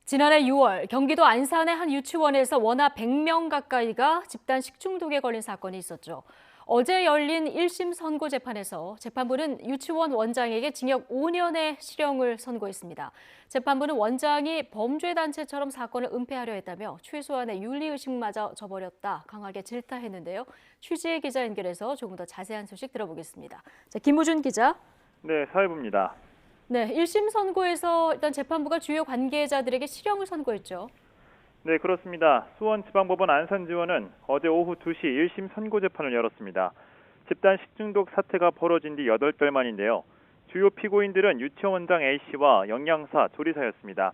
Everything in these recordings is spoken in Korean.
지난해 6월 경기도 안산의 한 유치원에서 원화 100명 가까이가 집단 식중독에 걸린 사건이 있었죠. 어제 열린 1심 선고 재판에서 재판부는 유치원 원장에게 징역 5년의 실형을 선고했습니다. 재판부는 원장이 범죄단체처럼 사건을 은폐하려 했다며 최소한의 윤리의식마저 저버렸다 강하게 질타했는데요. 취재 기자 연결해서 조금 더 자세한 소식 들어보겠습니다. 자, 김우준 기자. 네, 사회부입니다. 네, 1심 선고에서 일단 재판부가 주요 관계자들에게 실형을 선고했죠. 네, 그렇습니다. 수원지방법원 안산지원은 어제 오후 2시 1심 선고 재판을 열었습니다. 집단 식중독 사태가 벌어진 뒤 8달 만인데요. 주요 피고인들은 유치원 원장 A씨와 영양사, 조리사였습니다.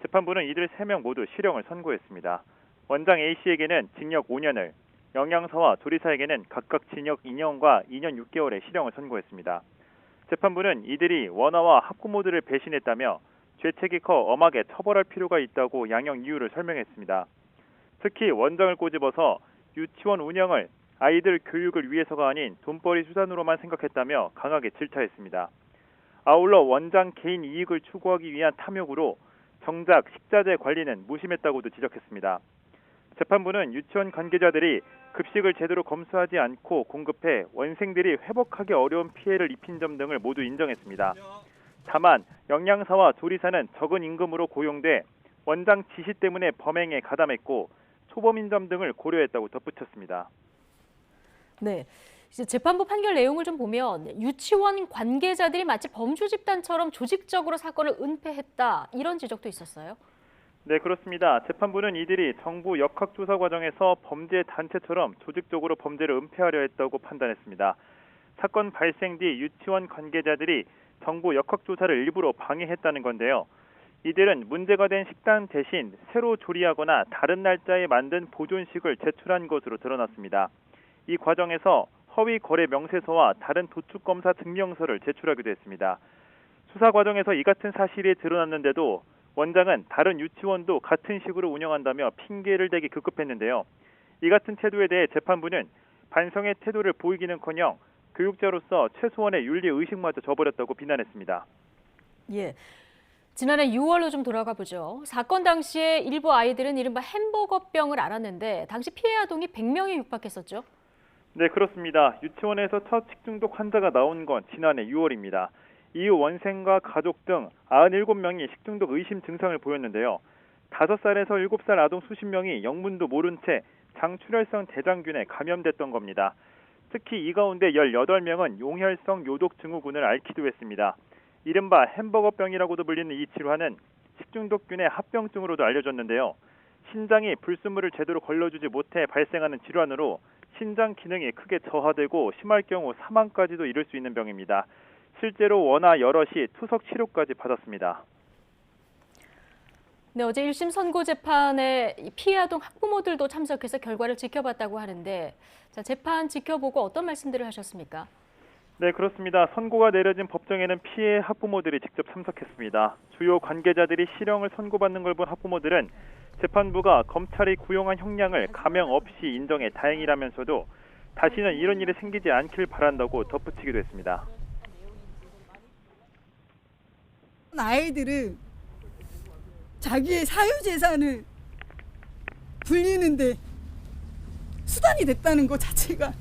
재판부는 이들 3명 모두 실형을 선고했습니다. 원장 A씨에게는 징역 5년을, 영양사와 조리사에게는 각각 징역 2년과 2년 6개월의 실형을 선고했습니다. 재판부는 이들이 원화와 학부모들을 배신했다며 죄책이 커 엄하게 처벌할 필요가 있다고 양형 이유를 설명했습니다. 특히 원장을 꼬집어서 유치원 운영을 아이들 교육을 위해서가 아닌 돈벌이 수단으로만 생각했다며 강하게 질타했습니다. 아울러 원장 개인 이익을 추구하기 위한 탐욕으로 정작 식자재 관리는 무심했다고도 지적했습니다. 재판부는 유치원 관계자들이 급식을 제대로 검수하지 않고 공급해 원생들이 회복하기 어려운 피해를 입힌 점 등을 모두 인정했습니다. 다만 영양사와 조리사는 적은 임금으로 고용돼 원장 지시 때문에 범행에 가담했고 초범인 점 등을 고려했다고 덧붙였습니다. 네, 이제 재판부 판결 내용을 좀 보면 유치원 관계자들이 마치 범죄 집단처럼 조직적으로 사건을 은폐했다 이런 지적도 있었어요. 네, 그렇습니다. 재판부는 이들이 정부 역학조사 과정에서 범죄 단체처럼 조직적으로 범죄를 은폐하려 했다고 판단했습니다. 사건 발생 뒤 유치원 관계자들이 정부 역학조사를 일부러 방해했다는 건데요. 이들은 문제가 된 식단 대신 새로 조리하거나 다른 날짜에 만든 보존식을 제출한 것으로 드러났습니다. 이 과정에서 허위 거래 명세서와 다른 도축검사 증명서를 제출하기도 했습니다. 수사 과정에서 이 같은 사실이 드러났는데도 원장은 다른 유치원도 같은 식으로 운영한다며 핑계를 대기 급급했는데요. 이 같은 태도에 대해 재판부는 반성의 태도를 보이기는커녕 교육자로서 최소한의 윤리 의식마저 저버렸다고 비난했습니다. 예, 지난해 6월로 좀 돌아가 보죠. 사건 당시에 일부 아이들은 이른바 햄버거병을 앓았는데 당시 피해 아동이 100명에 육박했었죠. 네, 그렇습니다. 유치원에서 첫 식중독 환자가 나온 건 지난해 6월입니다. 이후 원생과 가족 등 97명이 식중독 의심 증상을 보였는데요. 5살에서 7살 아동 수십 명이 영문도 모른 채 장출혈성 대장균에 감염됐던 겁니다. 특히 이 가운데 18명은 용혈성 요독 증후군을 앓기도 했습니다. 이른바 햄버거병이라고도 불리는 이 질환은 식중독균의 합병증으로도 알려졌는데요. 신장이 불순물을 제대로 걸러주지 못해 발생하는 질환으로 신장 기능이 크게 저하되고 심할 경우 사망까지도 이를 수 있는 병입니다. 실제로 원화 여럿이 투석 치료까지 받았습니다. 네, 어제 1심 선고 재판에 피해 아동 학부모들도 참석해서 결과를 지켜봤다고 하는데 자, 재판 지켜보고 어떤 말씀들을 하셨습니까? 네, 그렇습니다. 선고가 내려진 법정에는 피해 학부모들이 직접 참석했습니다. 주요 관계자들이 실형을 선고받는 걸 본 학부모들은 재판부가 검찰이 구형한 형량을 감형 없이 인정해 다행이라면서도 다시는 이런 일이 생기지 않길 바란다고 덧붙이기도 했습니다. 아이들은 자기의 사유재산을 불리는데 수단이 됐다는 것 자체가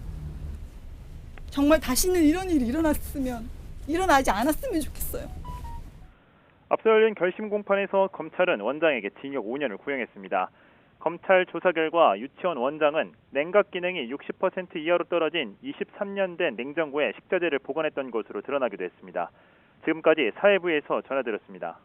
정말 다시는 이런 일이 일어나지 않았으면 좋겠어요. 앞서 열린 결심 공판에서 검찰은 원장에게 징역 5년을 구형했습니다. 검찰 조사 결과 유치원 원장은 냉각 기능이 60% 이하로 떨어진 23년 된 냉장고에 식자재를 보관했던 것으로 드러나기도 했습니다. 지금까지 사회부에서 전해드렸습니다.